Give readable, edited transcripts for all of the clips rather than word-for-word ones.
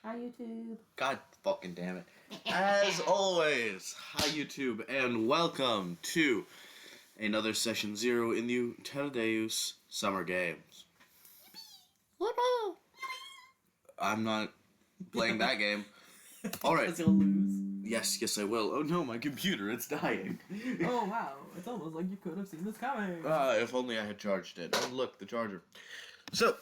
Hi, YouTube. God fucking damn it. As always, hi YouTube, and welcome to another Session 0 in the Teldeus Summer Games. I'm not playing that game. Alright. Because you'll lose. Yes, I will. Oh no, my computer, it's dying. Oh, wow. It's almost like you could have seen this coming. If only I had charged it. Oh, look, the charger. So,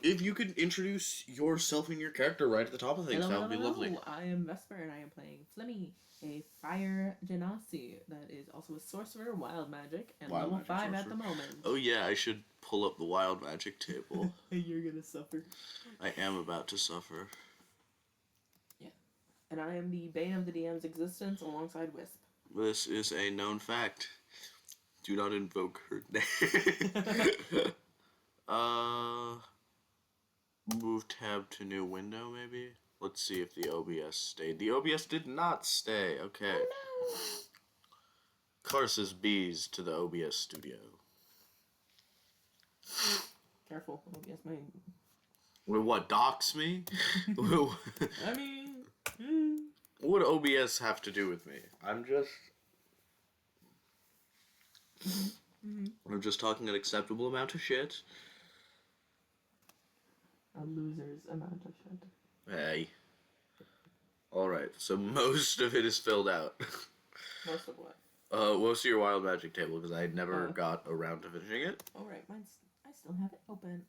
if you could introduce yourself and your character right at the top of things, that would be lovely. I am Vesper, and I am playing Flimmi, a fire genasi that is also a sorcerer, wild magic, and Wild level magic 5 sorcerer. at the moment. Oh yeah, I should pull up the wild magic table. You're gonna suffer. I am about to suffer. Yeah. And I am the bane of the DM's existence alongside Wisp. This is a known fact. Do not invoke her name. Move tab to new window, maybe? Let's see if the OBS stayed. The OBS did not stay. Okay. Oh, no. Curses bees to the OBS studio. Careful. OBS might... Wait, what, dox me? I mean... What would OBS have to do with me? I'm just talking an acceptable amount of shit. A loser's amount of shit. Hey. Alright, so most of it is filled out. Most of what? Most of your wild magic table, because I never got around to finishing it. Alright, I still have it open.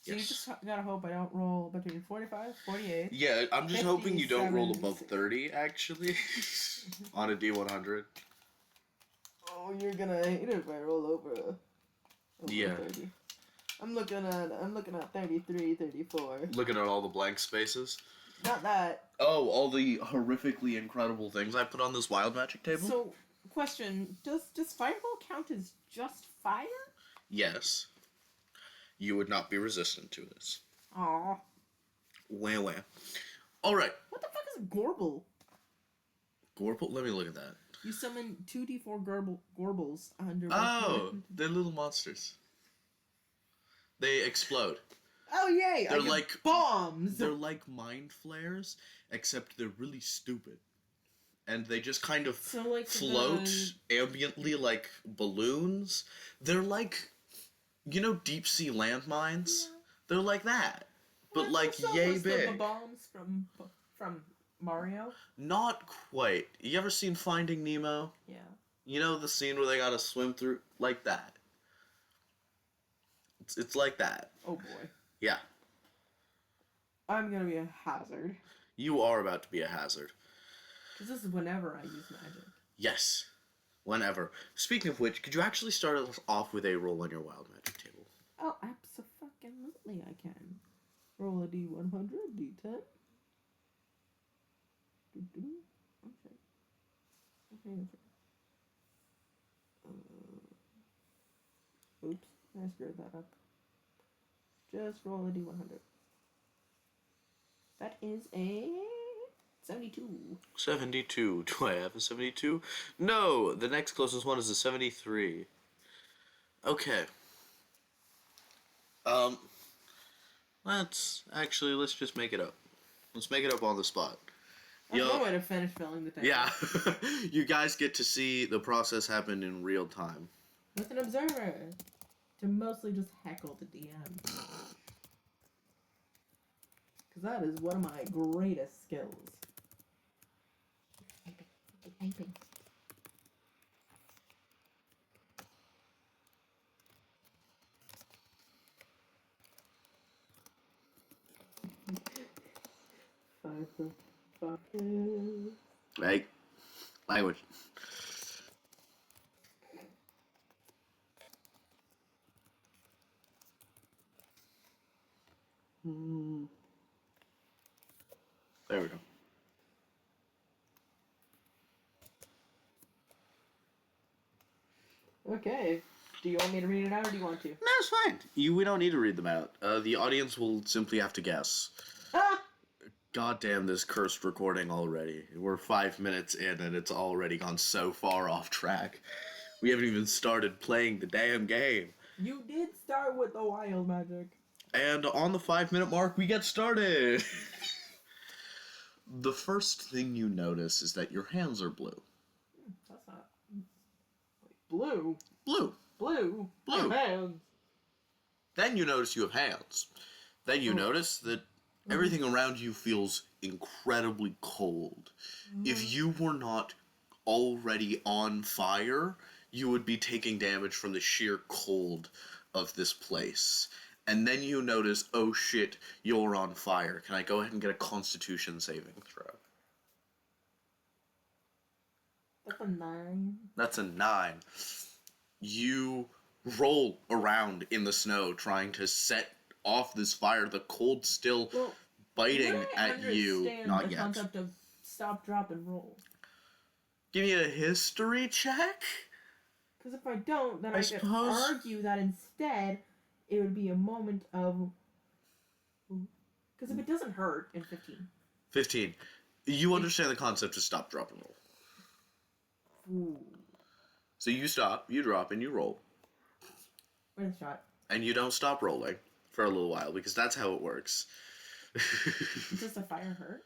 So Yes. you just gotta hope I don't roll between 45, 48. Yeah, I'm just 50, hoping you don't roll 70, above 30, actually. On a D100. Oh, you're gonna hate it if I roll over Yeah. 30. I'm looking at 33, 34. Looking at all the blank spaces. Not that. Oh, all the horrifically incredible things I put on this wild magic table? So, question, does Fireball count as just fire? Yes. You would not be resistant to this. Aw. Wah. Alright. What the fuck is a Gorble? Gorple? Let me look at that. You summon 2d4 Gorbles under... Oh, they're little monsters. They explode. Oh, yay! They're like bombs! They're like mind flares, except they're really stupid. And they just kind of float ambiently like balloons. They're like, you know, deep sea landmines? Yeah. They're like that. But like yay big. The bombs from Mario? Not quite. You ever seen Finding Nemo? Yeah. You know the scene where they gotta swim through? Like that. It's like that. Oh boy. Yeah. I'm gonna be a hazard. You are about to be a hazard. Because this is whenever I use magic. Yes. Whenever. Speaking of which, could you actually start us off with a roll on your wild magic table? Oh, absolutely I can. Roll a D100, D10. Okay. Oops, I screwed that up. Just roll a D100. That is a 72. 72. Do I have a 72? No! The next closest one is a 73. Okay. Let's just make it up. Let's make it up on the spot. That's one way to finish filling the table. Yeah. You guys get to see the process happen in real time. With an observer. To mostly just heckle the DM. Because that is one of my greatest skills. Typing. Right? Language. There we go. Okay. Do you want me to read it out, or do you want to? No, it's fine. We don't need to read them out. The audience will simply have to guess. Ah! God damn this cursed recording already. We're 5 minutes in and it's already gone so far off track. We haven't even started playing the damn game. You did start with the wild magic. And on the 5-minute mark, we get started. The first thing you notice is that your hands are blue. That's not... Wait, blue? Blue. Blue? Blue. Hands. Then you notice you have hands. Then you notice that everything around you feels incredibly cold. If you were not already on fire, you would be taking damage from the sheer cold of this place. And then you notice, oh shit, you're on fire. Can I go ahead and get a Constitution saving throw? That's a 9. That's a 9. You roll around in the snow trying to set off this fire. The cold's still biting at you. Not yet. Concept of stop, drop, and roll. Give me a history check? Because if I don't, then I could argue that instead it would be a moment of... Because if it doesn't hurt in 15. 15. You understand the concept of stop, drop, and roll. Ooh. So you stop, you drop, and you roll. Where's the shot? And you don't stop rolling for a little while, because that's how it works. Does the fire hurt?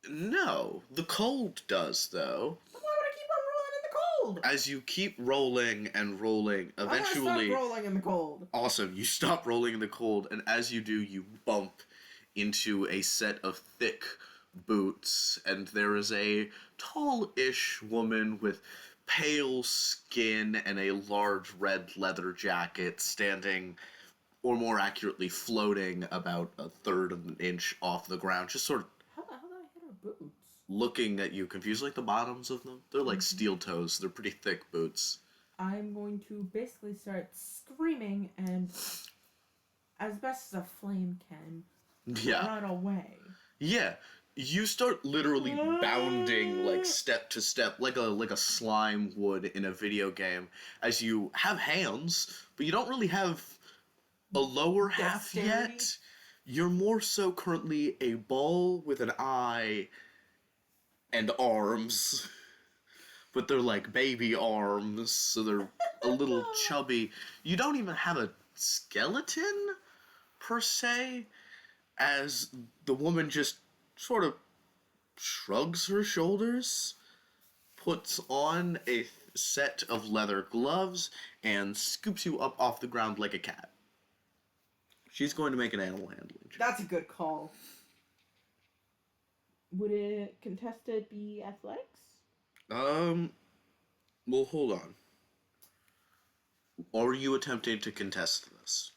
No. The cold does, though. Why would I keep on rolling in the cold? As you keep rolling and rolling, eventually... I'm gonna stop rolling in the cold. Awesome. You stop rolling in the cold, and as you do, you bump into a set of thick boots, and there is a tall-ish woman with pale skin and a large red leather jacket standing, or more accurately, floating about a third of an inch off the ground, just sort of how did I hit her boots? Looking at you, confused, like the bottoms of them. They're like steel toes. They're pretty thick boots. I'm going to basically start screaming and, as best as a flame can, run away. Yeah. You start literally bounding, like, step to step, like a slime would in a video game, as you have hands, but you don't really have a lower half yet. You're more so currently a ball with an eye and arms, but they're like baby arms, so they're a little chubby. You don't even have a skeleton, per se, as the woman just sort of shrugs her shoulders, puts on a set of leather gloves, and scoops you up off the ground like a cat. She's going to make an animal handling check. That's a good call. Would it contested be athletics? Well, hold on. Are you attempting to contest this?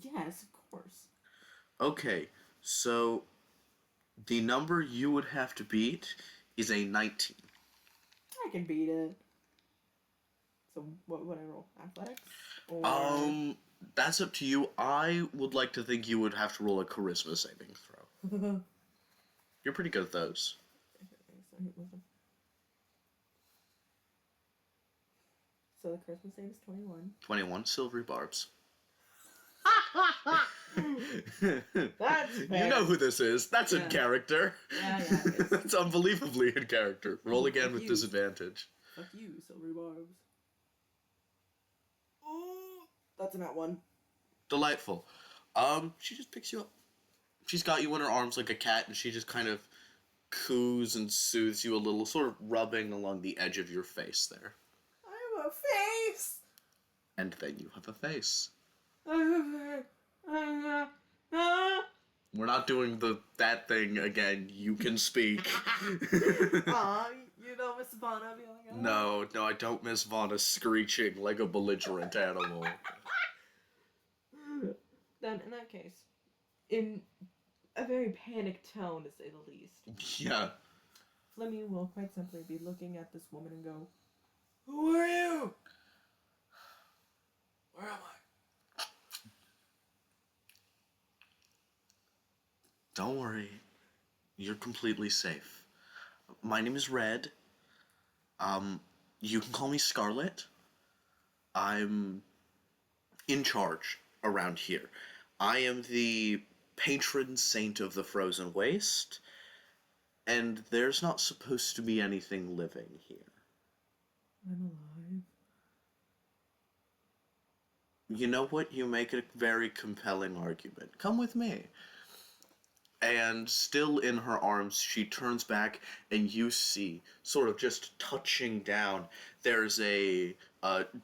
Yes, of course. Okay, so the number you would have to beat is a 19. I can beat it. So what would I roll? Athletics? Or... That's up to you. I would like to think you would have to roll a charisma saving throw. You're pretty good at those. So the charisma save is 21. 21 silvery barbs. That's fair. You know who this is. That's in character. Yeah, It's unbelievably in character. Roll again with disadvantage. Fuck you, silvery barbs. That's a nat 1. Delightful. She just picks you up. She's got you in her arms like a cat, and she just kind of coos and soothes you a little, sort of rubbing along the edge of your face there. I have a face! And then you have a face. We're not doing that thing again. You can speak. Aw, you don't miss Vanna being like, No, I don't miss Vanna screeching like a belligerent animal. Then, in that case, in a very panicked tone, to say the least. Yeah. Flimmi will quite simply be looking at this woman and go, "Who are you? Where am I?" Don't worry. You're completely safe. My name is Red. You can call me Scarlet. I'm in charge around here. I am the patron saint of the frozen waste, and there's not supposed to be anything living here. I'm alive. You know what? You make a very compelling argument. Come with me. And still in her arms, she turns back, and you see, sort of just touching down, there's a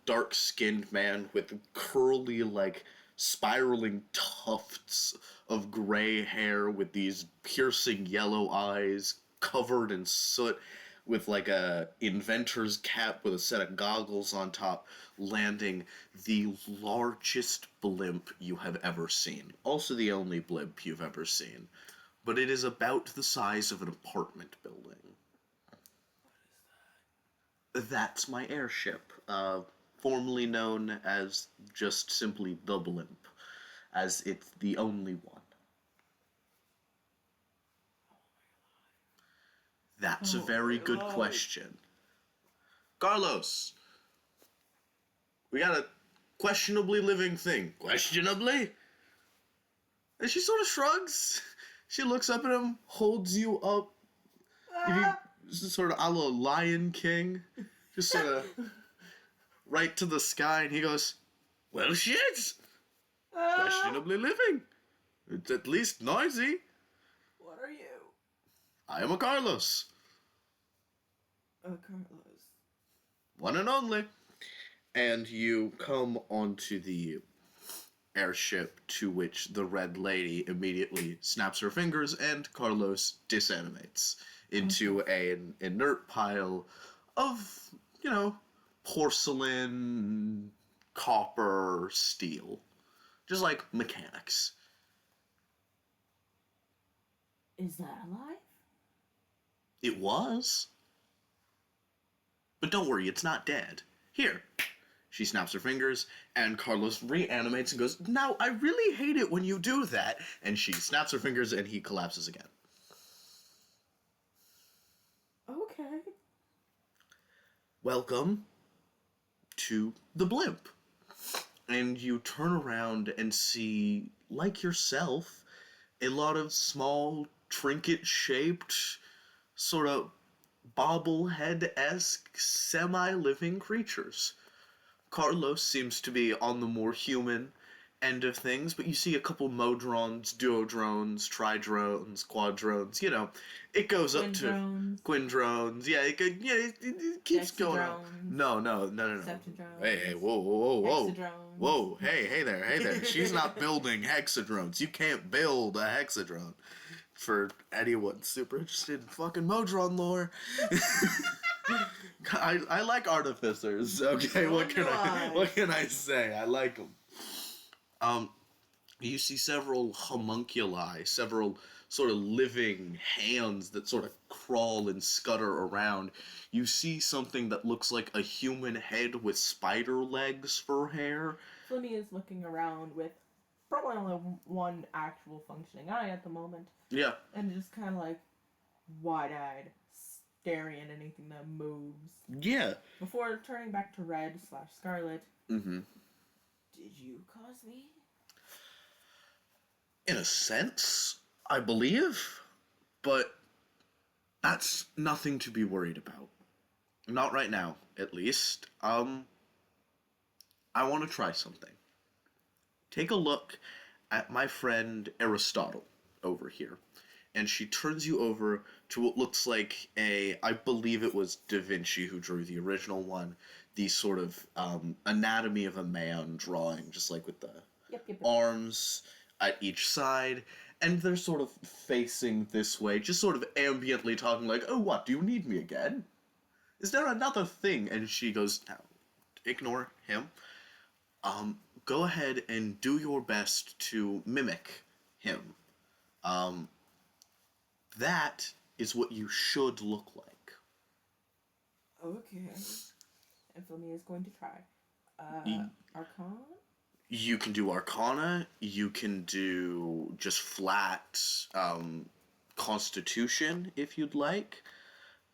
dark-skinned man with curly, like, spiraling tufts of gray hair with these piercing yellow eyes, covered in soot, with like a inventor's cap with a set of goggles on top, landing the largest blimp you have ever seen. Also the only blimp you've ever seen. But it is about the size of an apartment building. That's my airship, formerly known as just simply the blimp, as it's the only one. That's a very good question. Carlos, we got a questionably living thing. Questionably? And she sort of shrugs. She looks up at him, holds you up. Sort of a la Lion King. Just sort of right to the sky, and he goes, well, shit! Questionably living. It's at least noisy. What are you? I am a Carlos. Carlos. One and only. And you come onto the airship, to which the red lady immediately snaps her fingers and Carlos disanimates into an inert pile of, porcelain, copper, steel. Just like mechanics. Is that alive? It was. But don't worry, it's not dead. Here. She snaps her fingers, and Carlos reanimates and goes, now, I really hate it when you do that. And she snaps her fingers, and he collapses again. Okay. Welcome to the blimp. And you turn around and see, like yourself, a lot of small, trinket-shaped, sort of bobblehead-esque, semi-living creatures. Carlos seems to be on the more human end of things, but you see a couple modrons, duodrones, tridrones, quadrones, it goes up to quindrones. Yeah, it keeps going up. No. Hey, whoa. Whoa, hey there. She's not building hexadrones. You can't build a hexadrone. For anyone super interested in fucking modron lore. I like artificers. Okay, what can I say? I like them. You see several homunculi, several sort of living hands that sort of crawl and scutter around. You see something that looks like a human head with spider legs for hair. Flimmi is looking around with probably only one actual functioning eye at the moment. Yeah. And just kind of like wide-eyed, staring at anything that moves. Yeah. Before turning back to red/scarlet. Mm-hmm. Did you cause me? In a sense, I believe. But that's nothing to be worried about. Not right now, at least. I want to try something. Take a look at my friend Aristotle over here. And she turns you over to what looks like I believe it was Da Vinci who drew the original one, the sort of anatomy of a man drawing, just like with the arms at each side. And they're sort of facing this way, just sort of ambiently talking like, oh, what, do you need me again? Is there another thing? And she goes, now, ignore him. Go ahead and do your best to mimic him. That is what you should look like. Okay. And Flimmi is going to try. Arcana? You can do Arcana. You can do just flat Constitution, if you'd like.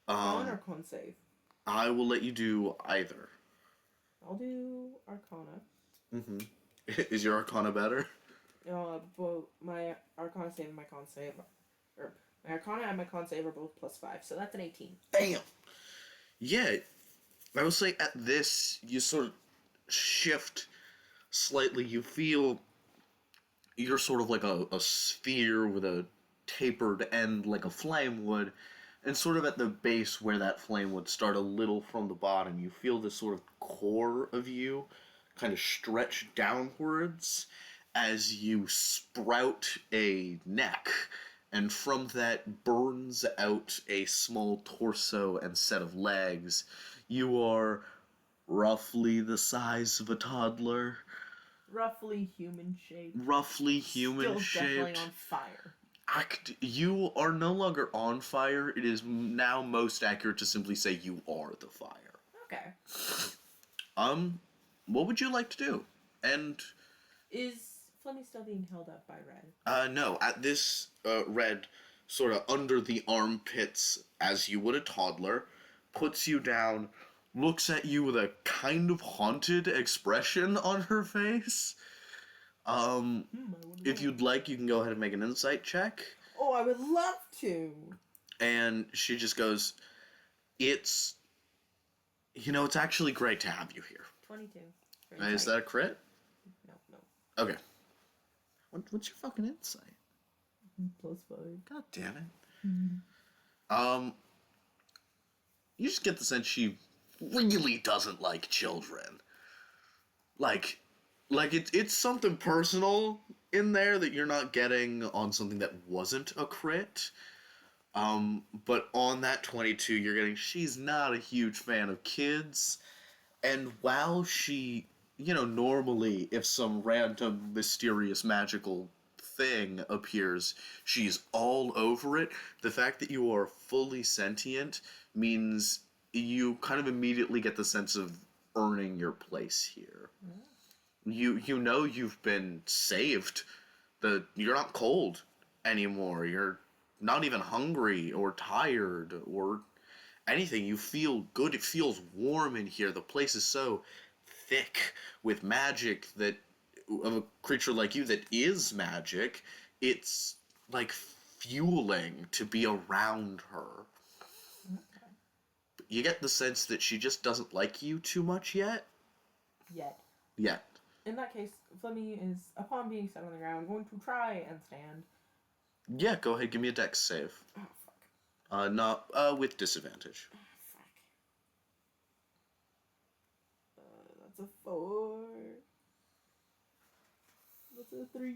Con or con save? I will let you do either. I'll do Arcana. Mm-hmm. Is your Arcana better? Both my Arcana save and my con save my Arcana and my con save are both +5, so that's an 18. Damn! Yeah, I would say at this, you sort of shift slightly, you feel you're sort of like a sphere with a tapered end like a flame would, and sort of at the base where that flame would start a little from the bottom, you feel this sort of core of you kind of stretch downwards as you sprout a neck, and from that burns out a small torso and set of legs. You are roughly the size of a toddler. Roughly human shaped. Roughly human shaped. Still definitely on fire. You are no longer on fire. It is now most accurate to simply say you are the fire. Okay. What would you like to do? And is Flimmi still being held up by Red? No. At this, Red, sort of under the armpits, as you would a toddler, puts you down, looks at you with a kind of haunted expression on her face. If you'd like, you can go ahead and make an insight check. Oh, I would love to. And she just goes, it's actually great to have you here. 22. Is that a crit? No. Okay. What's your fucking insight? +5. God damn it. You just get the sense she really doesn't like children. Like it's something personal in there that you're not getting on something that wasn't a crit. But on that 22, you're getting she's not a huge fan of kids. And while she, normally if some random mysterious magical thing appears, she's all over it. The fact that you are fully sentient means you kind of immediately get the sense of earning your place here. You've been saved. You're not cold anymore. You're not even hungry or tired or anything. You feel good. It feels warm in here. The place is so thick with magic that of a creature like you that is magic, it's like fueling to be around her. Okay. You get the sense that she just doesn't like you too much yet. Yet. In that case, Flimmi is, upon being set on the ground, going to try and stand. Yeah, go ahead, give me a dex save. Oh, fuck. Not, with disadvantage. Oh, fuck. That's a 4. That's a 3.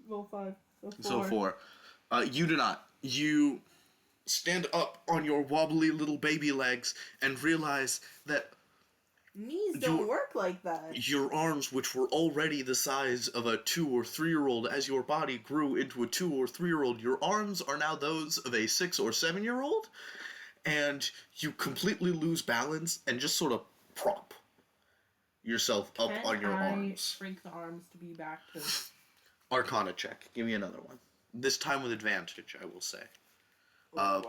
Well, 5. So 4. You do not. You stand up on your wobbly little baby legs and realize that knees don't work like that. Your arms, which were already the size of a 2 or 3-year-old, as your body grew into a 2 or 3-year-old, your arms are now those of a 6 or 7-year-old, and you completely lose balance and just sort of prop yourself up on your arms. Can I shrink the arms to be back to... Arcana check. Give me another one. This time with advantage, I will say.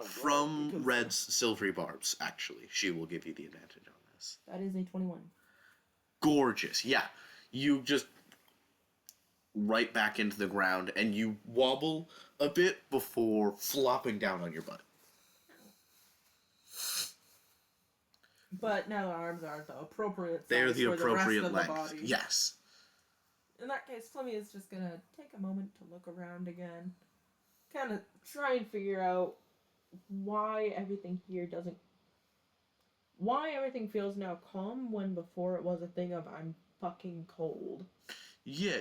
From Red's silvery barbs, actually. She will give you the advantage on this. That is a 21. Gorgeous. Yeah. You just right back into the ground, and you wobble a bit before flopping down on your butt. But now the arms are the appropriate size. They're the appropriate the rest of length. the body. Yes. In that case, Flimmi is just going to take a moment to look around again. Kind of try and figure out why everything here doesn't... Why everything feels now calm when before it was a thing of I'm fucking cold. Yeah,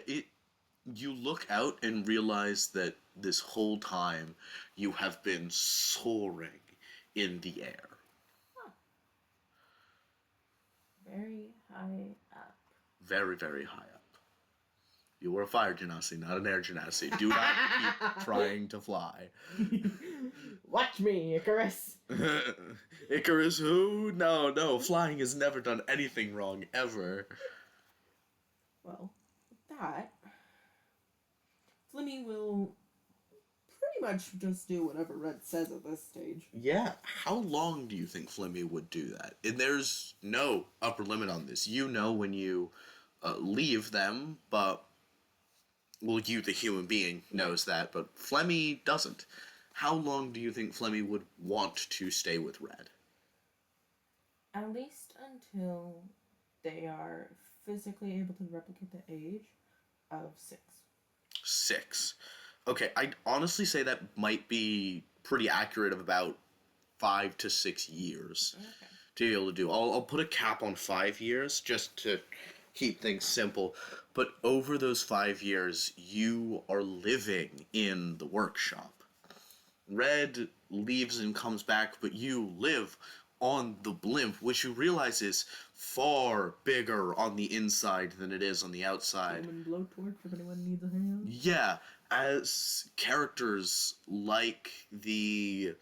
you look out and realize that this whole time you have been soaring in the air. Huh. Very high up. Very, very high up. You were a fire genasi, not an air genasi. Do not keep trying to fly. Watch me, Icarus. Icarus who? No, flying has never done anything wrong, ever. Well, with that, Flimmi will pretty much just do whatever Red says at this stage. Yeah, how long do you think Flimmi would do that? And there's no upper limit on this. You know when you leave them, but... Well, you, the human being, knows that, but Flimmi doesn't. How long do you think Flimmi would want to stay with Red? At least until they are physically able to replicate the age of 6. 6. Okay, I'd honestly say that might be pretty accurate of about 5 to 6 years. Okay. To be able to do. I'll put a cap on 5 years just to keep things simple. But over those 5 years, you are living in the workshop. Red leaves and comes back, but you live on the blimp, which you realize is far bigger on the inside than it is on the outside. Human blowtorch if anyone needs a hand. Yeah, as characters like the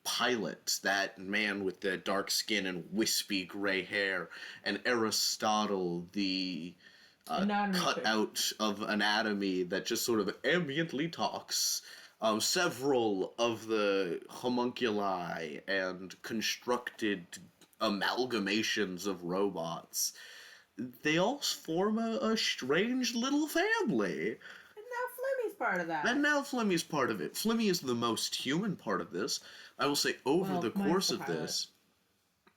pilot, that man with the dark skin and wispy gray hair, and Aristotle, the cutout of anatomy that just sort of ambiently talks. Several of the homunculi and constructed amalgamations of robots. They all form a strange little family. And now Flimmy's part of that. And now Flimmy's part of it. Flimmi is the most human part of this. I will say, over the course of this...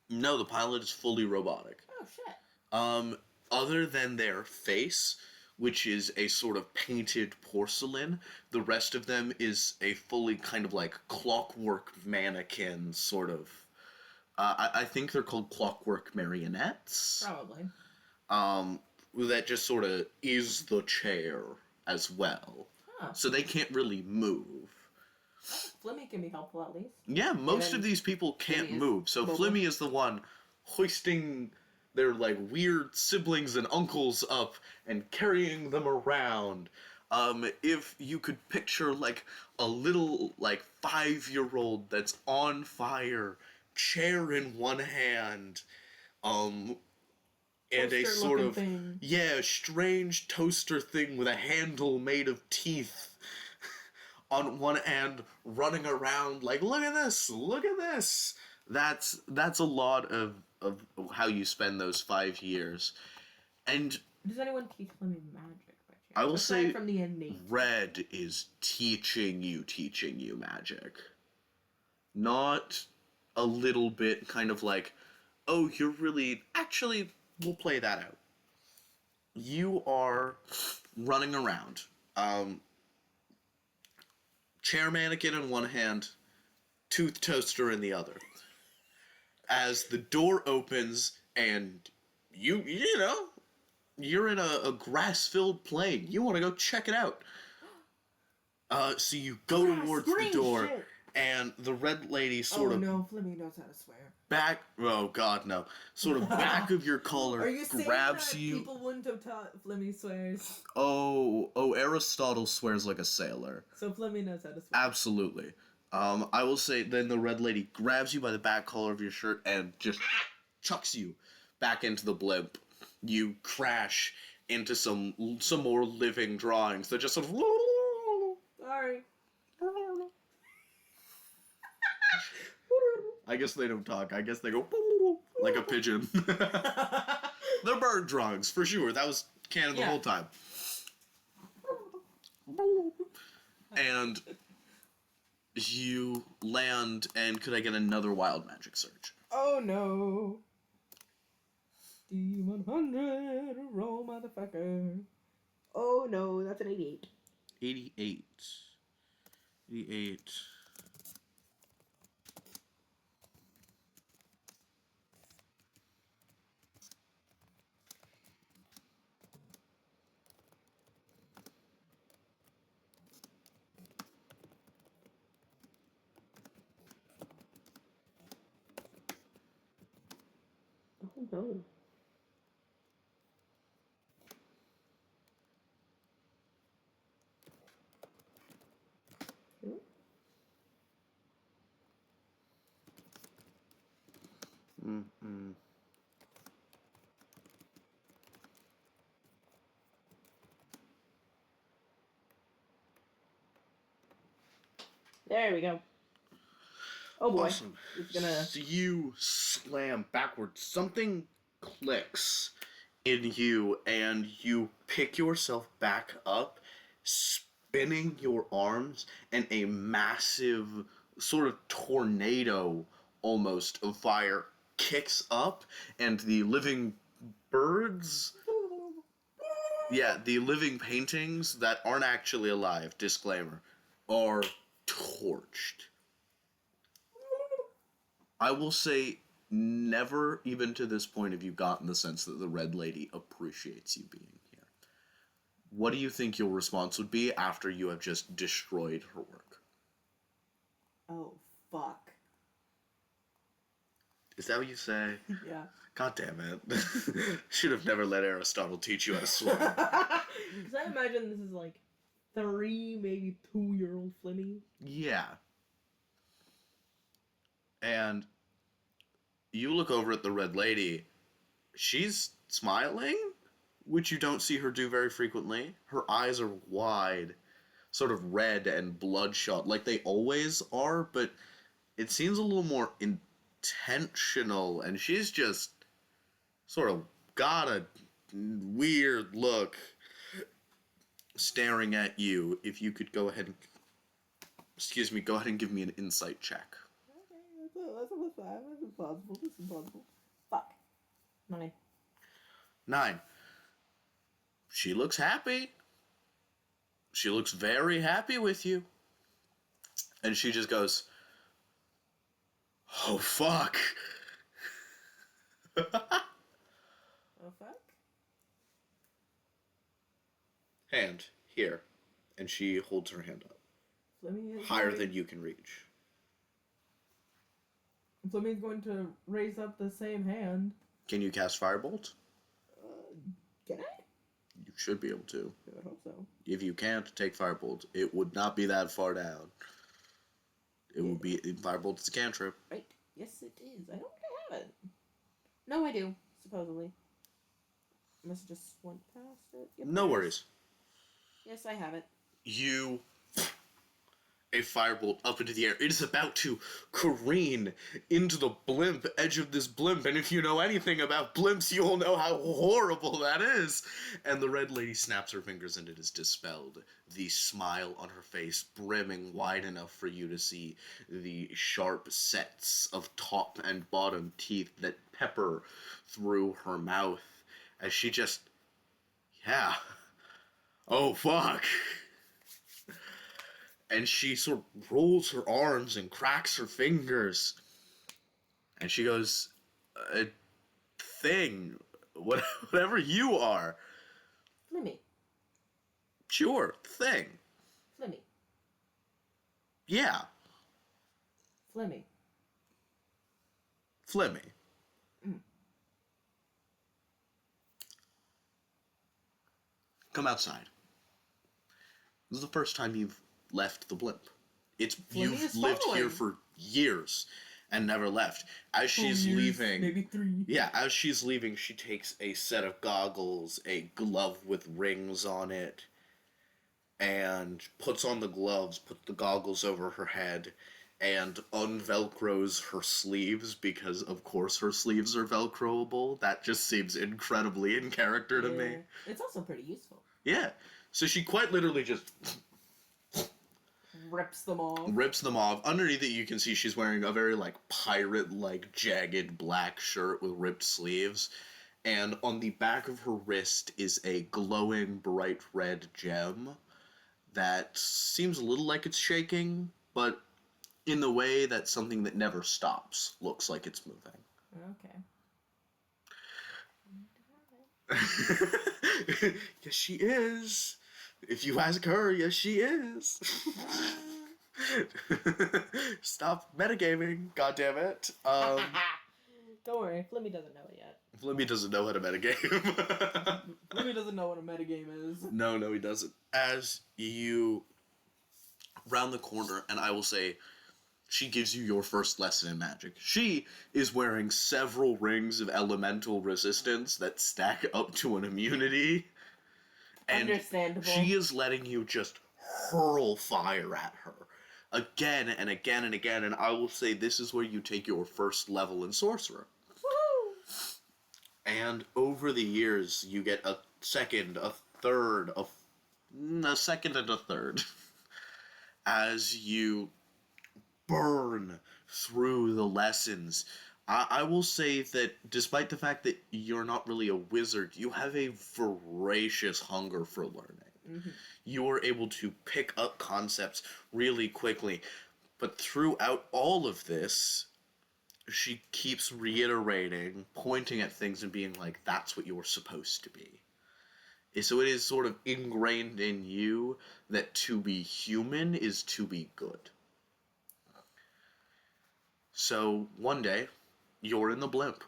No, the pilot is fully robotic. Oh, shit. Other than their face, which is a sort of painted porcelain, the rest of them is a fully kind of like clockwork mannequin sort of... I think they're called clockwork marionettes. Probably. That just sort of is the chair as well. Huh. So they can't really move. Flimmi can be helpful at least. Yeah, most of these people can't move. So Flimmi is the one hoisting their like weird siblings and uncles up and carrying them around. If you could picture like a little like 5-year-old that's on fire, chair in one hand, and a sort of thing. Strange toaster thing with a handle made of teeth on one hand, running around like, look at this. That's a lot of how you spend those 5 years. And does anyone teach Flimmi magic by chance? I will say from the innate. Red is teaching you magic. Not a little bit kind of like, oh, you're really... Actually, we'll play that out. You are running around. Chair mannequin in one hand, tooth toaster in the other. As the door opens and you know, you're in a grass-filled plain. You want to go check it out. So you go towards the door, shit. And the red lady sort of... Oh no, Flimmi knows how to swear. Back... Oh god, no. Sort of back of your collar, Are you saying grabs that you... people wouldn't have taught Flimmi swears? Oh, Aristotle swears like a sailor. So Flimmi knows how to swear. Absolutely. I will say then the red lady grabs you by the back collar of your shirt and just chucks you back into the blimp. You crash into some more living drawings that just sort of... Sorry. I guess they don't talk. I guess they go like a pigeon. They're bird drawings, for sure. That was canon the whole time. And you land, and could I get another wild magic search? Oh no. D100, roll motherfucker. Oh no, that's an 88. 88. 88. Oh no. Mm-mm. There we go. Oh boy. Awesome. It's gonna... So you slam backwards. Something clicks in you, and you pick yourself back up, spinning your arms, and a massive sort of tornado almost of fire kicks up, and the living birds Yeah, the living paintings that aren't actually alive, disclaimer, are torched. I will say, never, even to this point, have you gotten the sense that the Red Lady appreciates you being here. What do you think your response would be after you have just destroyed her work? Oh, fuck. Is that what you say? Yeah. God damn it. Should have never let Aristotle teach you how to swim. Because I imagine this is like 3, maybe 2-year-old Flimmi. Yeah. And you look over at the Red Lady. She's smiling, which you don't see her do very frequently. Her eyes are wide, sort of red and bloodshot, like they always are, but it seems a little more intentional, and she's just sort of got a weird look staring at you. If you could go ahead and give me an insight check. Okay, that's almost 5. That's impossible. That's impossible. Fuck. 9. 9. She looks happy. She looks very happy with you. And she just goes, "Oh, fuck." Oh, fuck? Hand, here. And she holds her hand up. Higher than you can reach. Flemmi's going to raise up the same hand. Can you cast Firebolt? Can I? You should be able to. I would hope so. If you can't, take Firebolt. It would not be that far down. It would be... Firebolt is a cantrip. Right. Yes, it is. I don't think I have it. No, I do, supposedly. I must have just went past it. Yep, No worries. Yes, I have it. You... A firebolt up into the air. It is about to careen into the blimp, edge of this blimp, and if you know anything about blimps, you'll know how horrible that is. And the Red Lady snaps her fingers and it is dispelled. The smile on her face brimming wide enough for you to see the sharp sets of top and bottom teeth that pepper through her mouth as she just... Yeah. Oh, fuck. And she sort of rolls her arms and cracks her fingers. And she goes, "Thing, whatever you are." Flimmi. Sure, thing. Flimmi. Yeah. Flimmi. Flimmi. Come outside. This is the first time you've left the blimp. You've lived here for years and never left. As she's leaving, maybe 3. Yeah, as she's leaving, she takes a set of goggles, a glove with rings on it, and puts on the gloves, puts the goggles over her head, and unvelcros her sleeves, because of course her sleeves are velcroable. That just seems incredibly in character to me. It's also pretty useful. Yeah. So she quite literally just... rips them off. Underneath it, you can see she's wearing a very, pirate-like, jagged black shirt with ripped sleeves. And on the back of her wrist is a glowing, bright red gem that seems a little like it's shaking, but in the way that something that never stops looks like it's moving. Okay. Yes, she is. If you ask her, yes, she is. Stop metagaming, goddammit. Don't worry, Flimmi doesn't know it yet. Flimmi doesn't know how to metagame. Flimmi doesn't know what a metagame is. No, he doesn't. As you round the corner, and I will say, she gives you your first lesson in magic. She is wearing several rings of elemental resistance that stack up to an immunity. And understandable. She is letting you just hurl fire at her. Again and again and again, and I will say this is where you take your first level in Sorcerer. Woohoo! And over the years, you get a second, a third, a second and a third. As you burn through the lessons, I will say that despite the fact that you're not really a wizard, you have a voracious hunger for learning. Mm-hmm. You are able to pick up concepts really quickly. But throughout all of this, she keeps reiterating, pointing at things and being like, that's what you're supposed to be. So it is sort of ingrained in you that to be human is to be good. So one day, you're in the blimp.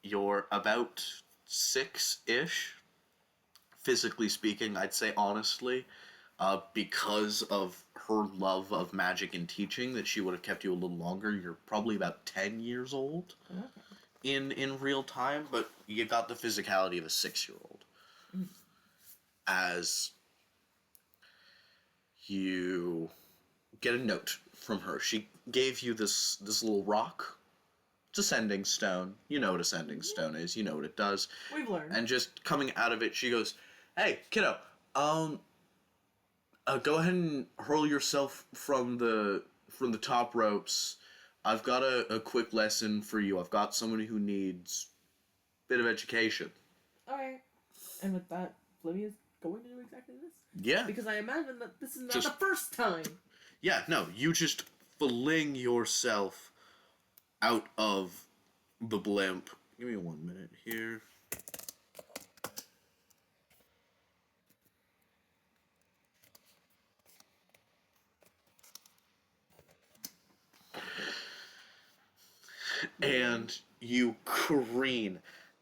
You're about 6-ish, physically speaking, I'd say honestly, because of her love of magic and teaching, that she would have kept you a little longer. You're probably about 10 years old in real time, but you got the physicality of a 6-year-old. Mm-hmm. As you get a note from her. She gave you this little rock. It's a sending stone. You know what a sending stone is. You know what it does. We've learned. And just coming out of it, she goes, "Hey, kiddo, go ahead and hurl yourself from the top ropes. I've got a quick lesson for you. I've got somebody who needs a bit of education." Alright. And with that, Flimmi is going to do exactly this? Yeah. Because I imagine that this is not the first time. Yeah, no, you just fling yourself out of the blimp. Give me 1 minute here. And you careen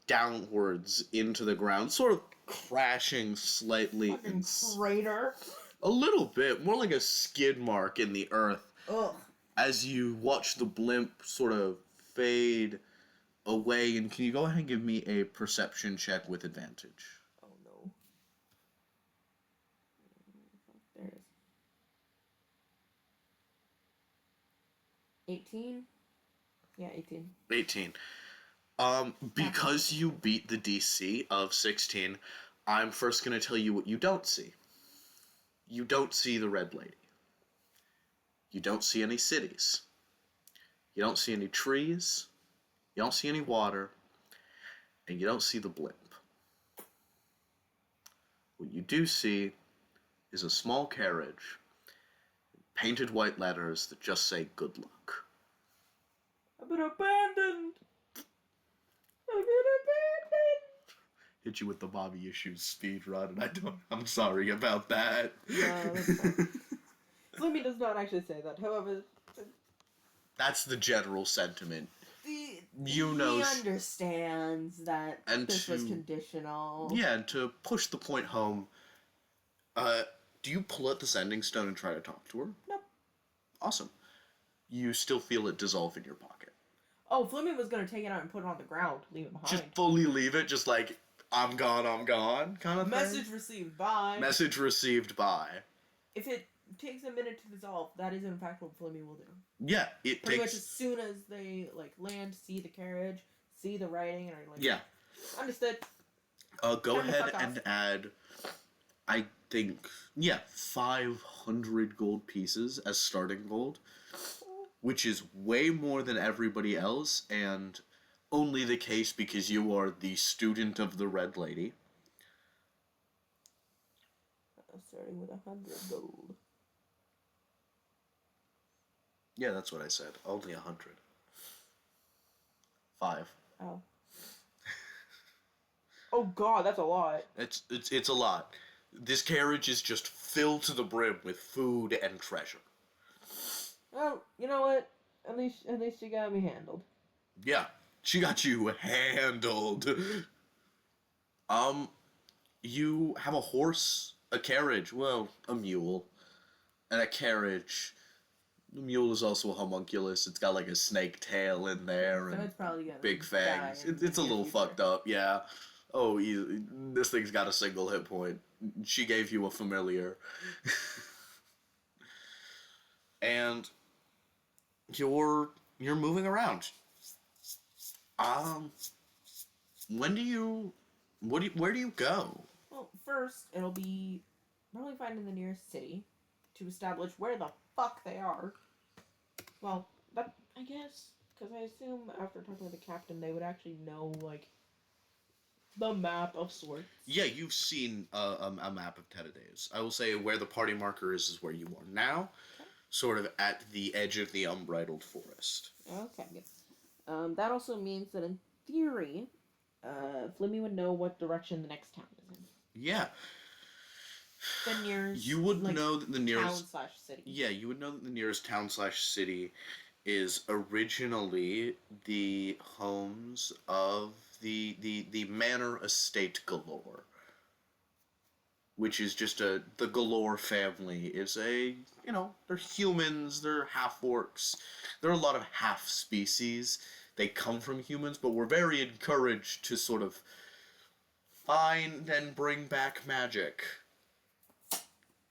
downwards into the ground, sort of crashing slightly. Fucking crater. A little bit, more like a skid mark in the earth. Ugh. As you watch the blimp sort of fade away. And can you go ahead and give me a perception check with advantage? Oh no. There it is. 18? Yeah, 18. 18. Because you beat the DC of 16, I'm first going to tell you what you don't see. You don't see the Red Lady. You don't see any cities. You don't see any trees. You don't see any water. And you don't see the blimp. What you do see is a small carriage, painted white letters that just say "Good luck." I've been abandoned! I've been abandoned! Hit you with the Bobby Issues speed run, and I'm sorry about that. No, that's fine. Flimmi does not actually say that, however... That's the general sentiment. He He understands that this was conditional. Yeah, and to push the point home, do you pull out the sending stone and try to talk to her? Nope. Awesome. You still feel it dissolve in your pocket. Oh, Flimmi was going to take it out and put it on the ground, leave it behind. Just fully leave it, just like, I'm gone, kind of Message thing. received, bye. Message received, bye. If it takes a minute to dissolve, that is in fact what Flimmi will do. Yeah, it Pretty takes... much as soon as they, like, land, see the carriage, see the writing, and are like... Yeah. Understood. Go ahead and add, I think, 500 gold pieces as starting gold, which is way more than everybody else, and only the case because you are the student of the Red Lady. Starting with 100 gold. Yeah, that's what I said. Only 100. 5. Oh. Oh god, that's a lot. It's a lot. This carriage is just filled to the brim with food and treasure. Well, you know what? At least you got me handled. Yeah, she got you handled. You have a horse, a carriage, well, a mule, and a carriage. The mule is also a homunculus. It's got like a snake tail in there and it's probably gonna big fangs. It's a little fucked up, yeah. Oh, this thing's got a single hit point. She gave you a familiar. And you're moving around. Where do you go? Well, first it'll be probably finding the nearest city to establish where the fuck they are. Well, that I guess Because I assume after talking to the captain, they would actually know, like, the map of sorts. Yeah, you've seen a map of Tettadays. I will say where the party marker is where you are now, okay. Sort of at the edge of the unbridled forest. Okay, good. That also means that in theory, Flimmy would know what direction the next town is in. Yeah. The nearest. You would know that the nearest town/city. Yeah, you would know that the nearest town/city is originally the homes of the manor estate Galore, which is just the Galore family is they're humans, they're half orcs, there are a lot of half species. They come from humans, but we're very encouraged to sort of find and bring back magic.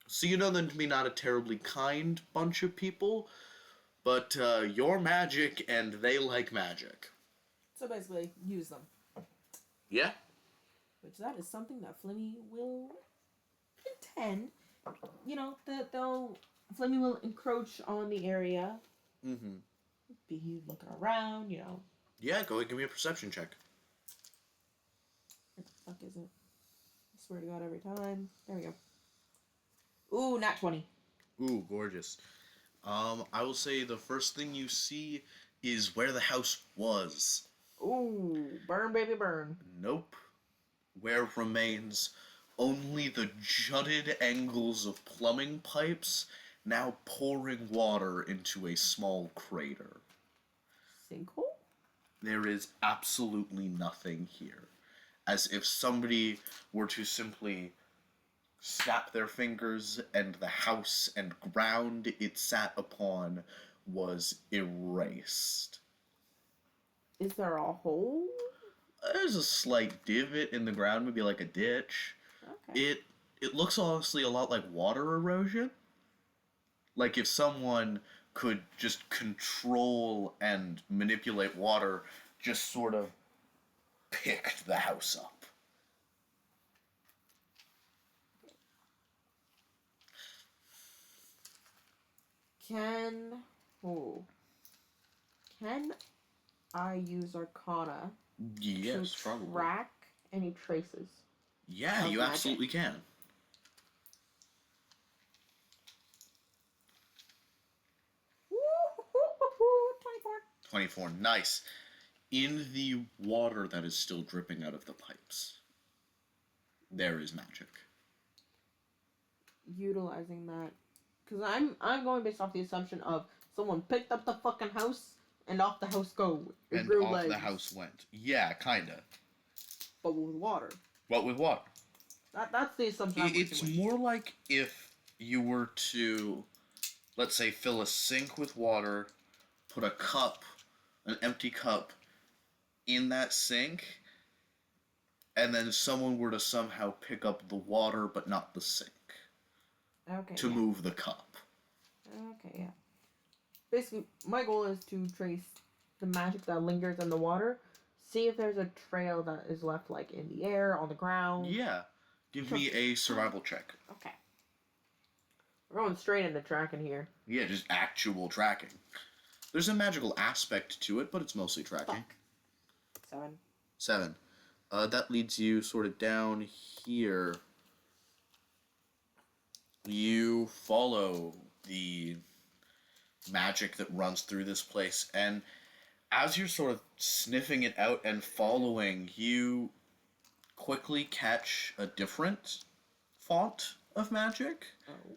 So you know them to be not a terribly kind bunch of people, but you're magic and they like magic. So basically, use them. Yeah. Which that is something that Flimmy will intend. Flimmy will encroach on the area. Mm-hmm. Be looking around, Yeah, go ahead, give me a perception check. What the fuck is it? I swear to God, every time. There we go. Ooh, nat 20. Ooh, gorgeous. I will say the first thing you see is where the house was. Ooh, burn, baby, burn. Nope. Where remains only the jutted angles of plumbing pipes, now pouring water into a small crater. Sinkhole? There is absolutely nothing here. As if somebody were to simply snap their fingers and the house and ground it sat upon was erased. Is there a hole? There's a slight divot in the ground, maybe like a ditch. Okay. It looks honestly a lot like water erosion. Like if someone could just control and manipulate water, just sort of picked the house up. Can I use Arcana to track any traces? Yeah, you magic? Absolutely can. 24, nice. In the water that is still dripping out of the pipes, there is magic. Utilizing that. Because I'm going based off the assumption of someone picked up the fucking house and off the house go. It and grew off legs. The house went. Yeah, kinda. But with water. What with water? That's the assumption. It's more like if you were to, let's say, fill a sink with water, put a cup, an empty cup, in that sink, and then someone were to somehow pick up the water but not the sink. Okay. To move the cup. Okay, yeah. Basically, my goal is to trace the magic that lingers in the water, see if there's a trail that is left, like, in the air, on the ground. Yeah. Give me a survival check. Okay. We're going straight into tracking here. Yeah, just actual tracking. There's a magical aspect to it, but it's mostly tracking. Fuck. 7. That leads you sort of down here. You follow the magic that runs through this place, and as you're sort of sniffing it out and following, you quickly catch a different font of magic. Oh.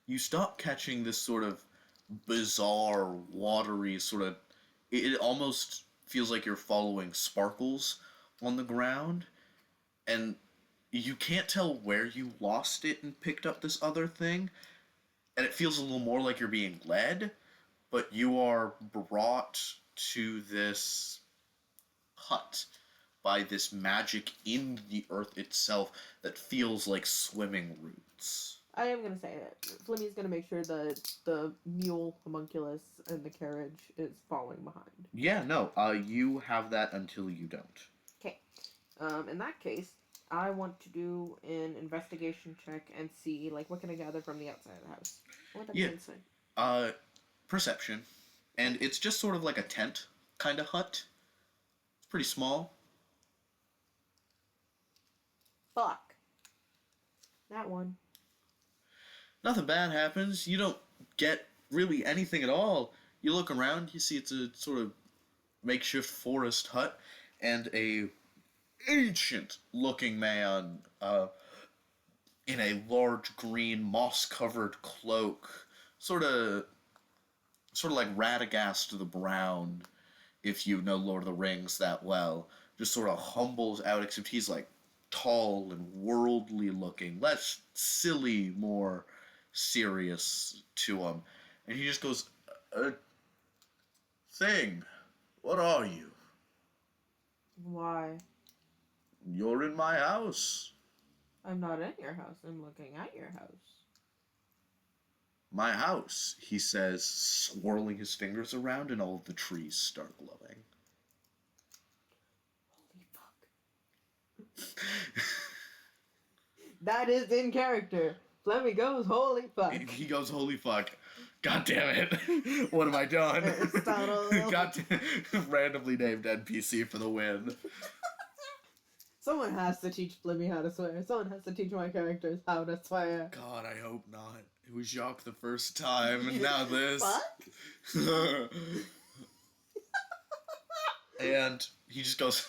You stop catching this sort of bizarre, watery sort of... It almost feels like you're following sparkles on the ground, and you can't tell where you lost it and picked up this other thing, and it feels a little more like you're being led, but you are brought to this hut by this magic in the earth itself that feels like swimming roots. I am going to say that Flimmy's going to make sure that the mule, homunculus, and the carriage is following behind. Yeah, no, you have that until you don't. Okay. In that case, I want to do an investigation check and see, like, what can I gather from the outside of the house? What would that be inside? Perception. And it's just sort of like a tent kind of hut. It's pretty small. Fuck. That one. Nothing bad happens. You don't get really anything at all. You look around, you see it's a sort of makeshift forest hut, and a ancient-looking man in a large green moss-covered cloak, sort of like Radagast the Brown, if you know Lord of the Rings that well, just sort of humbles out, except he's like tall and worldly looking, less silly, more serious to him. And he just goes, Thing, what are you? Why? You're in my house. I'm not in your house. I'm looking at your house. My house, he says, swirling his fingers around, and all of the trees start glowing. Holy fuck. That is in character. Flemmi goes, holy fuck. He goes, holy fuck. God damn it. What have I done? God damn. Randomly named NPC for the win. Someone has to teach Flimmi how to swear. Someone has to teach my characters how to swear. God, I hope not. It was Jacques the first time, and now this. What? And he just goes,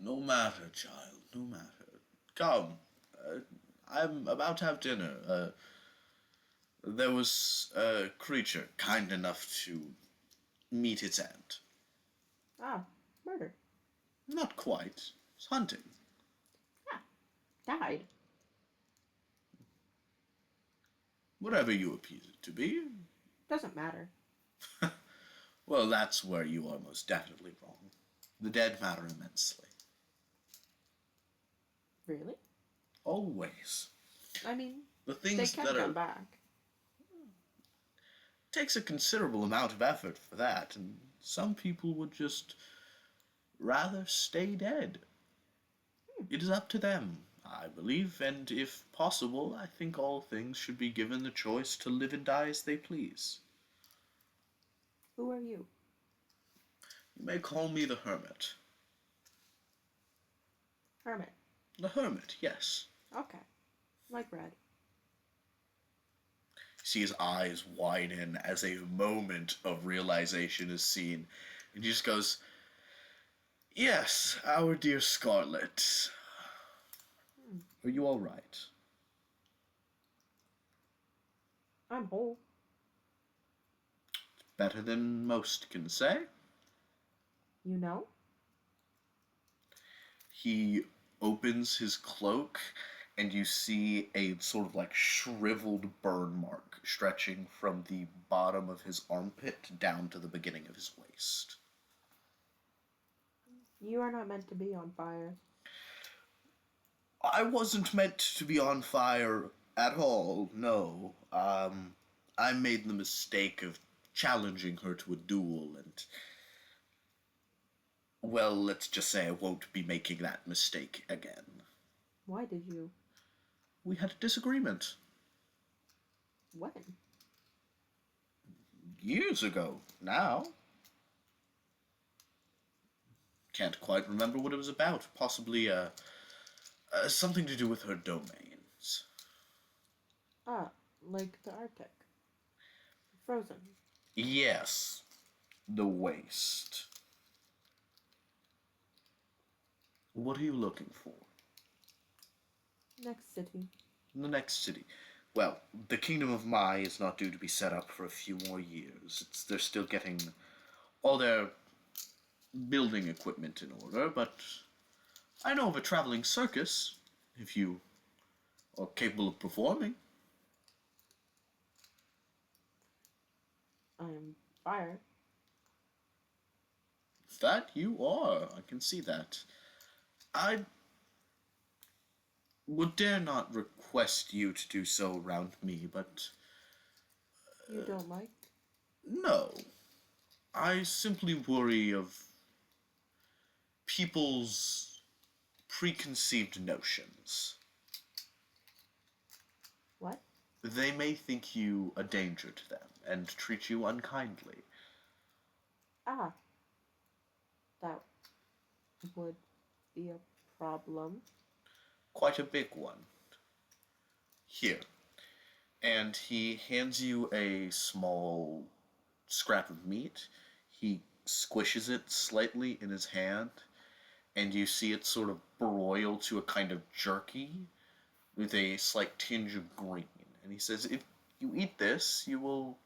No matter, child, no matter. Come, I'm about to have dinner. There was a creature kind enough to meet its end. Ah, murder. Not quite. It's hunting. Ah, died. Whatever you appease it to be. Doesn't matter. Well, that's where you are most definitely wrong. The dead matter immensely. Really? Always. I mean, the things they can that come back. Takes a considerable amount of effort for that, and some people would just rather stay dead. It is up to them, I believe, and if possible, I think all things should be given the choice to live and die as they please. Who are you? You may call me the Hermit. Hermit. The Hermit, yes. Okay. Like red. See his eyes widen as a moment of realization is seen. And he just goes, Yes, our dear Scarlet. Are you all right? I'm whole. Better than most can say. You know? He opens his cloak, and you see a sort of like shriveled burn mark stretching from the bottom of his armpit down to the beginning of his waist. You are not meant to be on fire. I wasn't meant to be on fire at all, no. I made the mistake of challenging her to a duel, and well, let's just say I won't be making that mistake again. Why did you? We had a disagreement. When? Years ago, now. Can't quite remember what it was about. Possibly, something to do with her domains. Ah, like the Arctic. Frozen. Yes. The waste. What are you looking for? Next city. The next city. Well, the Kingdom of Mai is not due to be set up for a few more years. They're still getting all their building equipment in order, but I know of a traveling circus, if you are capable of performing. I'm fire. That you are. I can see that. I would dare not request you to do so around me, but... You don't like? No. I simply worry of people's preconceived notions. What? They may think you a danger to them and treat you unkindly. Ah, that would be a problem. Quite a big one. Here. And he hands you a small scrap of meat. He squishes it slightly in his hand, and you see it sort of broil to a kind of jerky with a slight tinge of green. And he says, if you eat this, you will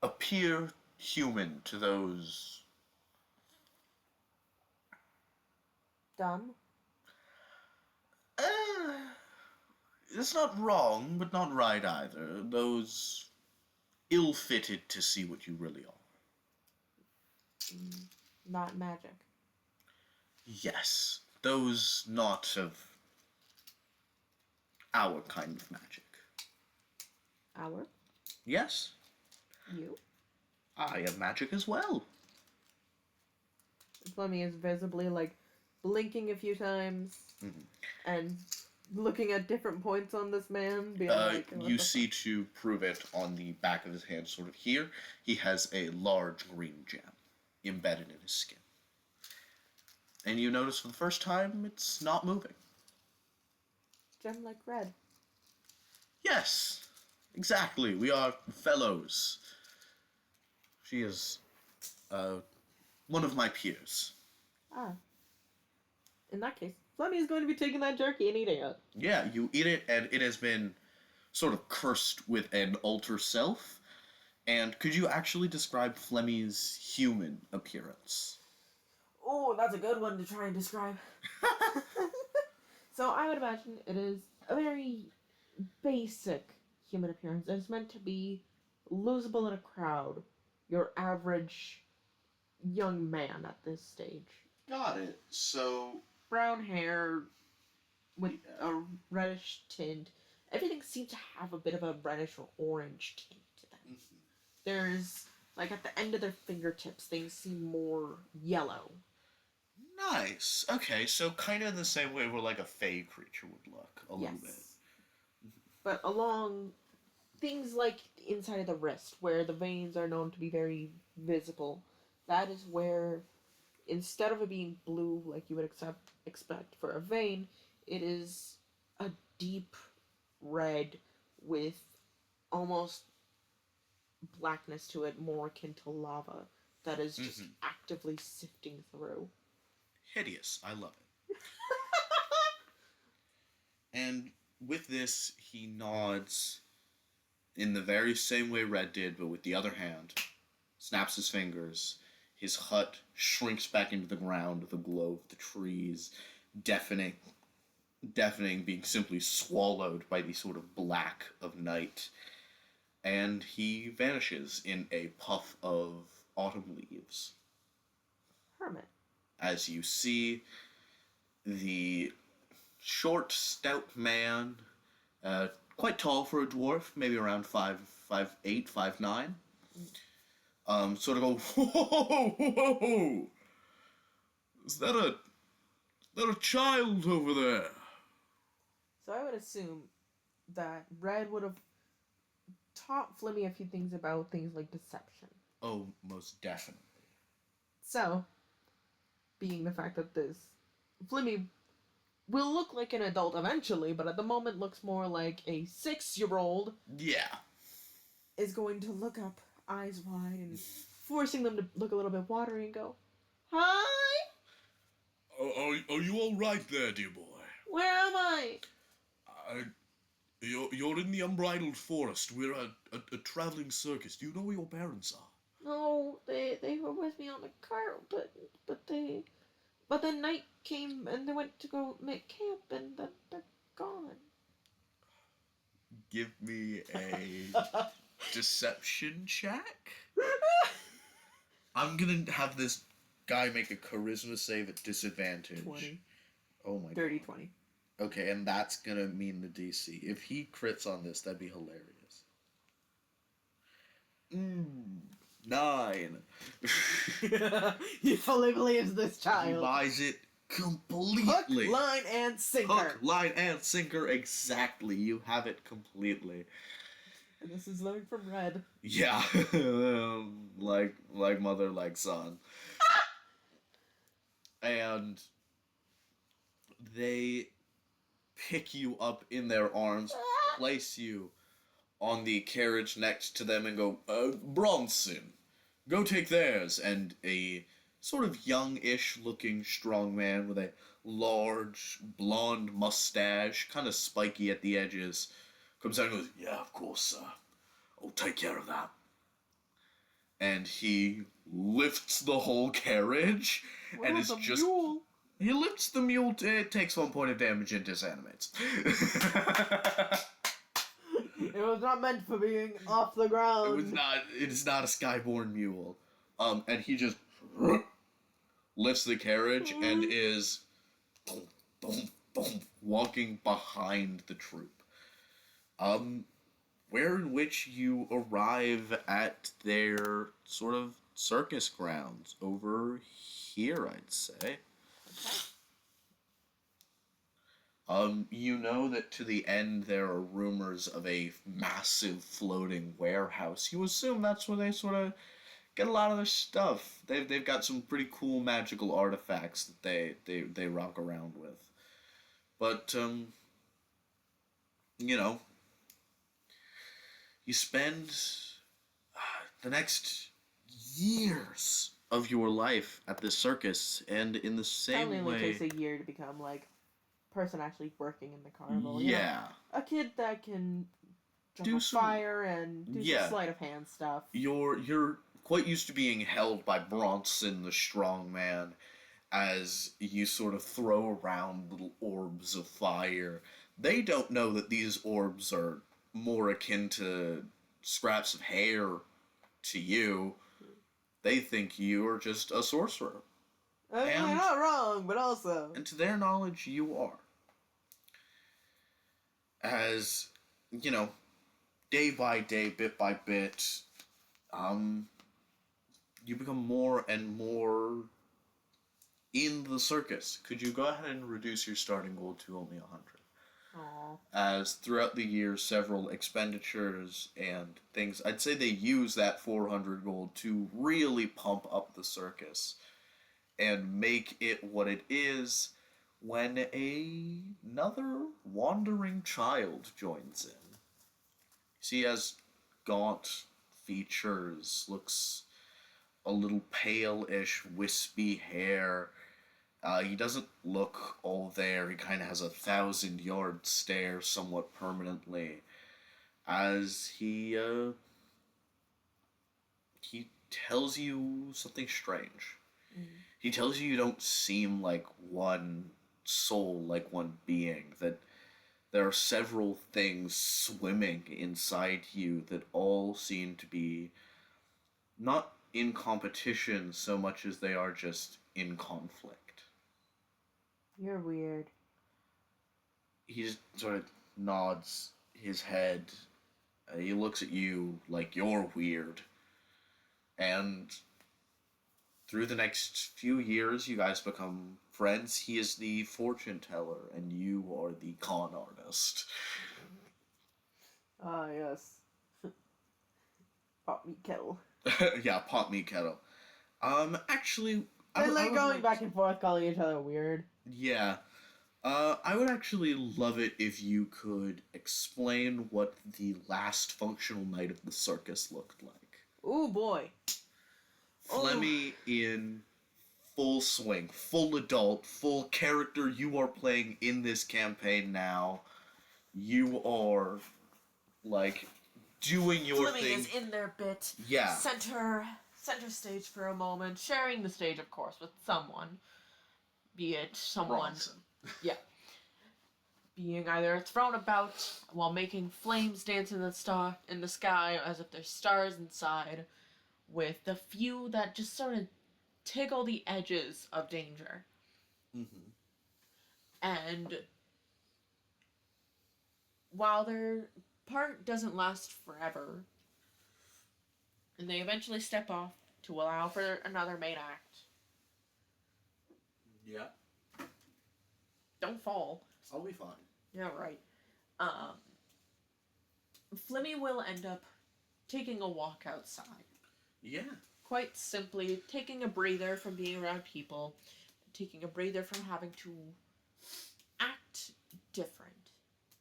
appear human to those. Dumb? Uh, it's not wrong, but not right either. Those ill-fitted to see what you really are. Not magic. Yes, those not of our kind of magic. Our? Yes, You? I am magic as well. Flemmi is visibly, like, blinking a few times and looking at different points on this man. Being like, you see to prove it on the back of his hand, sort of here, he has a large green gem embedded in his skin. And you notice for the first time, it's not moving. Gem like red. Yes, exactly. We are fellows. She is one of my peers. Ah. In that case, Flemmi is going to be taking that jerky and eating it. Yeah, you eat it, and it has been sort of cursed with an alter self. And could you actually describe Flemmi's human appearance? Oh, that's a good one to try and describe. So I would imagine it is a very basic human appearance. It's meant to be losable in a crowd. Your average young man at this stage. Got it. So, Brown hair with a reddish tint. Everything seems to have a bit of a reddish or orange tint to them. There's, like, at the end of their fingertips, things seem more yellow. nice. Okay, so kind of the same way where like a fey creature would look a little bit. But along things like the inside of the wrist, where the veins are known to be very visible, that is where, instead of it being blue like you would expect for a vein, it is a deep red with almost blackness to it, more akin to lava, that is just actively sifting through. Hideous. I love it. And with this, he nods in the very same way Red did, but with the other hand, snaps his fingers. His hut shrinks back into the ground, the glow of the trees, deafening, being simply swallowed by the sort of black of night. And he vanishes in a puff of autumn leaves. Hermit. As you see the short, stout man, quite tall for a dwarf, maybe around 5'8", 5'9", sort of go, whoa, whoa, is that a child over there? So I would assume that Red would have taught Flimmi a few things about things like deception. Oh, most definitely. So, being the fact that this Flimmi will look like an adult eventually, but at the moment looks more like a 6-year-old. Yeah. Is going to look up, eyes wide, and forcing them to look a little bit watery and go, "Hi? Are you all right there, dear boy? Where am I?" You're in the unbridled forest. We're a traveling circus. Do you know where your parents are? No, they were with me on the cart, but then night came and they went to go make camp and then they're gone. Give me a deception check. I'm gonna have this guy make a charisma save at disadvantage. 20. Oh my Dirty god. 20. Okay, and that's gonna mean the DC. If he crits on this, that'd be hilarious. 9. He fully believes this He child. buys it completely. Hook, line, and sinker. Hook, line, and sinker, exactly. You have it completely. And this is learned from Red. Yeah, like mother, like son, and they pick you up in their arms, place you on the carriage next to them, and go, Bronson, go take theirs. And a sort of youngish looking strong man with a large blonde mustache, kind of spiky at the edges, comes out and goes, yeah, of course, sir. I'll take care of that. And he lifts the whole carriage, What and is it's a just... mule? He lifts the mule, it takes 1 point of damage and disanimates. It was not meant for being off the ground. It is not a skyborn mule. And he just lifts the carriage and is walking behind the troop. Where in which you arrive at their sort of circus grounds over here, I'd say. You know that to the end there are rumors of a massive floating warehouse. You assume that's where they sort of get a lot of their stuff. They've got some pretty cool magical artifacts that they rock around with. But you know, you spend the next years of your life at this circus, and in the same way... It only takes a year to become, like, person actually working in the carnival. Yeah. You know, a kid that can jump fire and do some sleight of hand stuff. You're quite used to being held by Bronson, the strong man, as you sort of throw around little orbs of fire. They don't know that these orbs are more akin to scraps of hair to you. They think you are just a sorcerer. They're not wrong, but also... And to their knowledge, you are. As, you know, day by day, bit by bit, you become more and more in the circus. Could you go ahead and reduce your starting gold to only 100? Aww. As throughout the year, several expenditures and things, I'd say they use that 400 gold to really pump up the circus and make it what it is when another wandering child joins in. He has gaunt features, looks a little pale-ish, wispy hair. He doesn't look all there. He kind of has a 1,000-yard stare somewhat permanently. As he tells you something strange. He tells you don't seem like one soul, like one being. That there are several things swimming inside you that all seem to be not in competition so much as they are just in conflict. You're weird. He just sort of nods his head. He looks at you like you're weird. And through the next few years, you guys become friends. He is the fortune teller, and you are the con artist. Ah, yes. Pot meat kettle. Yeah, pot meat kettle. Actually... They like going back and forth, calling each other weird. Yeah. I would actually love it if you could explain what the last functional night of the circus looked like. Ooh, boy. Flimmi in full swing, full adult, full character you are playing in this campaign now. You are, like, doing your Flimmi thing. is in their bit. Yeah. Center stage for a moment, sharing the stage, of course, with someone. Be it someone... Bronson. Yeah. Being either thrown about while making flames dance in the sky as if there's stars inside, with the few that just sort of tickle the edges of danger. Mm-hmm. And while their part doesn't last forever, and they eventually step off to allow for another main act. Yeah. Don't fall. I'll be fine. Yeah, right. Flimmi will end up taking a walk outside. Yeah. Quite simply, taking a breather from being around people, taking a breather from having to act different.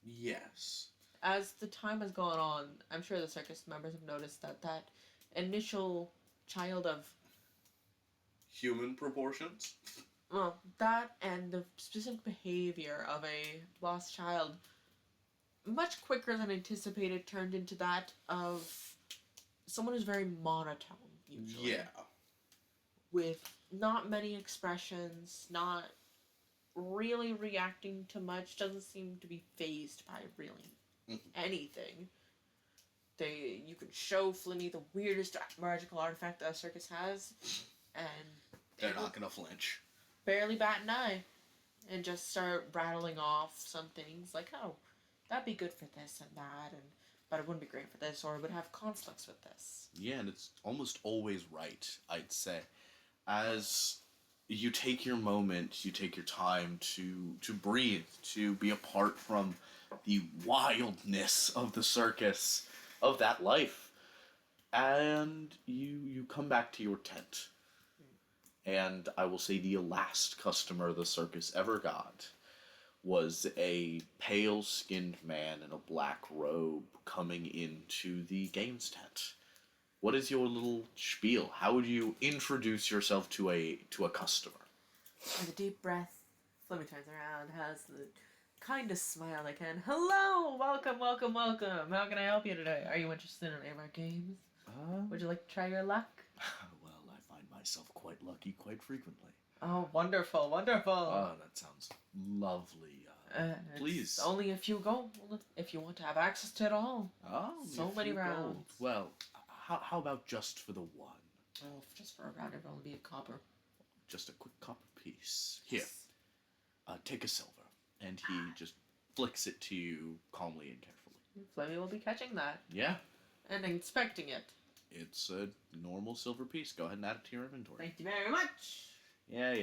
Yes. As the time has gone on, I'm sure the circus members have noticed that initial child of human proportions. Well, that and the specific behavior of a lost child, much quicker than anticipated, turned into that of someone who's very monotone, usually. Yeah. With not many expressions, not really reacting to much, doesn't seem to be fazed by really anything. You can show Flimmi the weirdest magical artifact that a circus has, and they're not gonna flinch. Barely bat an eye, and just start rattling off some things like, oh, that'd be good for this and that, but it wouldn't be great for this, or it would have conflicts with this. Yeah, and it's almost always right, I'd say. As you take your moment, you take your time to breathe, to be apart from the wildness of the circus, of that life. And you come back to your tent. And I will say the last customer the circus ever got was a pale-skinned man in a black robe coming into the games tent. What is your little spiel? How would you introduce yourself to a customer? With a deep breath, Flimmi turns around, has the kindest smile I can. Hello! Welcome, welcome, welcome! How can I help you today? Are you interested in any of our games? Would you like to try your luck? Well, I find myself quite lucky quite frequently. Oh, wonderful, wonderful! Oh, that sounds lovely. Please. Only if you go, if you want to have access to it all. Oh, so many rounds. Gold. Well, how about just for the one? Oh, just for a round, it'll only be a copper. Just a quick copper piece. Here, take a silver. And he just flicks it to you calmly and carefully. Flimmi will be catching that. Yeah. And inspecting it. It's a normal silver piece. Go ahead and add it to your inventory. Thank you very much. Yeah.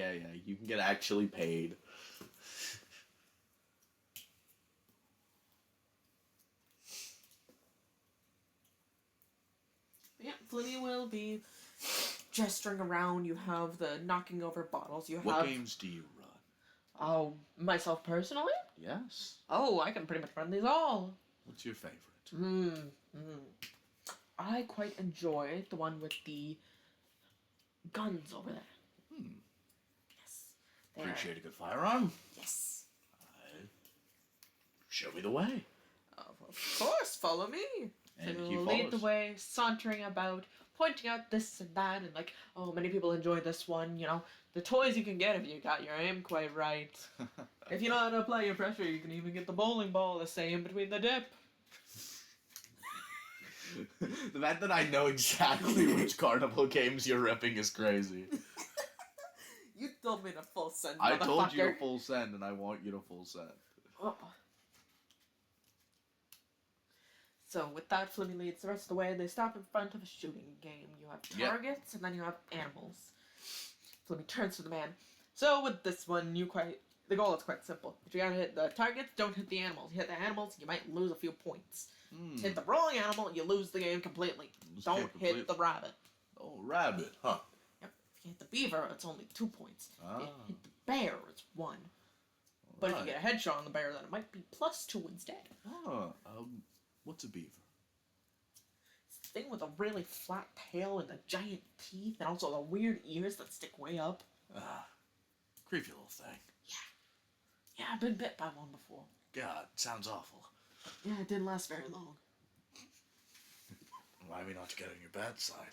You can get actually paid. Yeah, Flimmi will be gesturing around. You have the knocking over bottles. What games do you run? Oh, myself personally? Yes. Oh, I can pretty much run these all. What's your favorite? I quite enjoy the one with the guns over there. Yes. Appreciate a good firearm? Yes. Show me the way. Of course, follow me. And he he will lead the way, sauntering about, pointing out this and that, and like, oh, many people enjoy this one, you know, the toys you can get if you got your aim quite right. If you know how to apply your pressure, you can even get the bowling ball to stay in between the dip. The fact that I know exactly which carnival games you're ripping is crazy. You told me to full send, I told you to full send, and I want you to full send. Oh. So with that, Flimmi leads the rest of the way. They stop in front of a shooting game. You have targets, and then you have animals. Flimmi turns to the man. So with this one, the goal is quite simple. If you gotta hit the targets, don't hit the animals. You hit the animals, you might lose a few points. Hit the wrong animal, you lose the game completely. Don't hit the rabbit. Oh, rabbit, huh? Yep. If you hit the beaver, it's only 2 points. If you hit the bear, it's 1. But if you get a headshot on the bear, then it might be +2 instead. What's a beaver? It's the thing with a really flat tail and the giant teeth, and also the weird ears that stick way up. Creepy little thing. Yeah, I've been bit by one before. God, sounds awful. Yeah, it didn't last very long. Why me not to get on your bad side?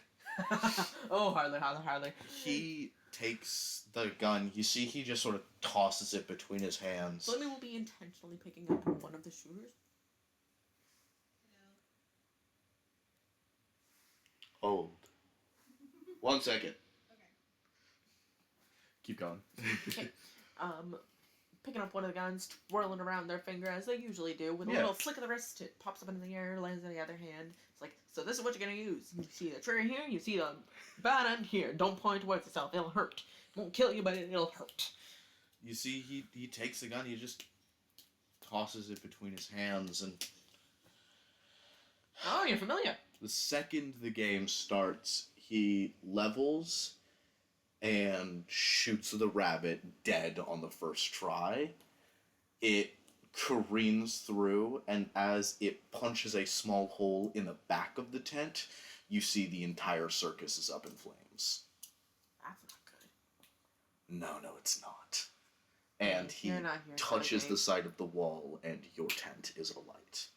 Oh, Harley. He takes the gun. You see, he just sort of tosses it between his hands. Flimmi will be intentionally picking up one of the shooters. Hold. 1 second. Okay. Keep going. Okay. Picking up one of the guns, twirling around their finger as they usually do, with a Yeah. little flick of the wrist, it pops up into the air, lands in the other hand. It's like, so this is what you're gonna use. You see the trigger here, you see the bad end here. Don't point towards yourself, it'll hurt. It won't kill you, but it'll hurt. You see, he takes the gun, he just tosses it between his hands, and you're familiar. The second the game starts, he levels and shoots the rabbit dead on the first try. It careens through, and as it punches a small hole in the back of the tent, you see the entire circus is up in flames. That's not good. No, it's not. And he You're not here touches for the side of the wall, and your tent is alight.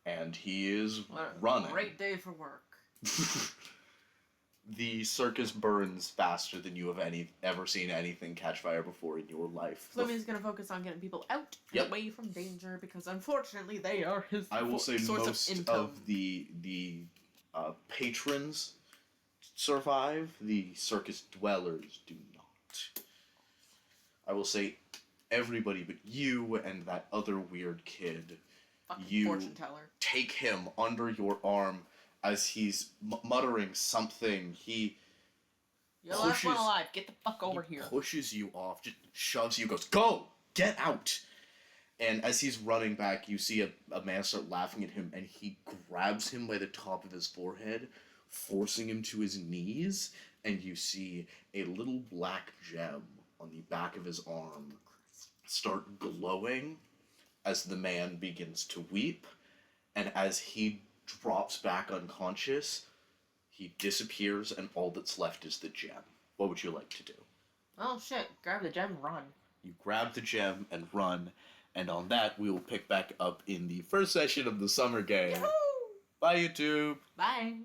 And he is running. Great day for work. The circus burns faster than you have ever seen anything catch fire before in your life. Flimmi's gonna focus on getting people out and away from danger because unfortunately they are his I will say source most of income. of the patrons survive. The circus dwellers do not. I will say everybody but you and that other weird kid. Fucking You fortune teller. take him under your arm as he's muttering something. He You're the last one alive. Get the fuck over here. pushes you off, just shoves you, goes, "Go! Get out!" And as he's running back, you see a man start laughing at him, and he grabs him by the top of his forehead, forcing him to his knees, and you see a little black gem on the back of his arm start glowing as the man begins to weep, and as he drops back unconscious, he disappears, and all that's left is the gem. What would you like to do? Oh shit, grab the gem and run. You grab the gem and run, and on that, we will pick back up in the first session of the summer game. Yahoo! Bye, YouTube! Bye.